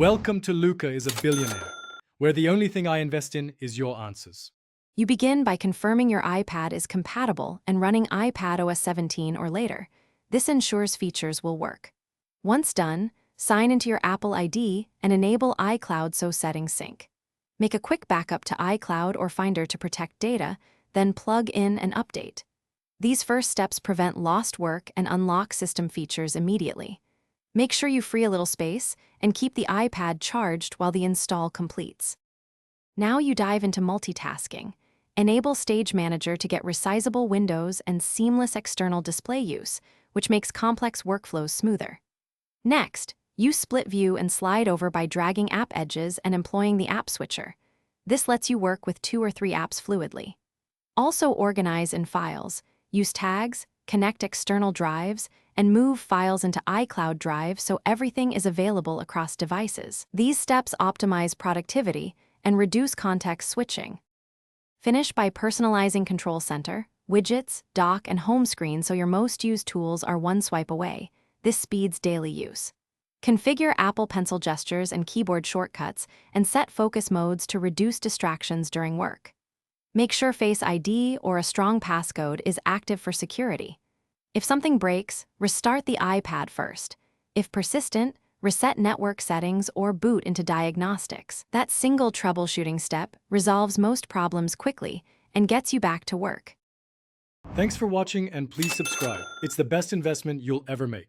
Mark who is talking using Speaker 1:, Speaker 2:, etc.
Speaker 1: Welcome to Luca is a Billionaire, where the only thing I invest in is your answers.
Speaker 2: You begin by confirming your iPad is compatible and running iPadOS 17 or later. This ensures features will work. Once done, sign into your Apple ID and enable iCloud so settings sync. Make a quick backup to iCloud or Finder to protect data, then plug in and update. These first steps prevent lost work and unlock system features immediately. Make sure you free a little space and keep the iPad charged while the install completes. Now you dive into multitasking. Enable Stage Manager to get resizable windows and seamless external display use, which makes complex workflows smoother. Next, use Split View and slide over by dragging app edges and employing the App Switcher. This lets you work with 2 or 3 apps fluidly. Also organize in files, use tags, connect external drives, and move files into iCloud Drive so everything is available across devices. These steps optimize productivity and reduce context switching. Finish by personalizing Control Center, widgets, dock, and home screen so your most used tools are one swipe away. This speeds daily use. Configure Apple Pencil gestures and keyboard shortcuts and set focus modes to reduce distractions during work. Make sure Face ID or a strong passcode is active for security. If something breaks, restart the iPad first. If persistent, reset network settings or boot into diagnostics. That single troubleshooting step resolves most problems quickly and gets you back to work.
Speaker 1: Thanks for watching and please subscribe. It's the best investment you'll ever make.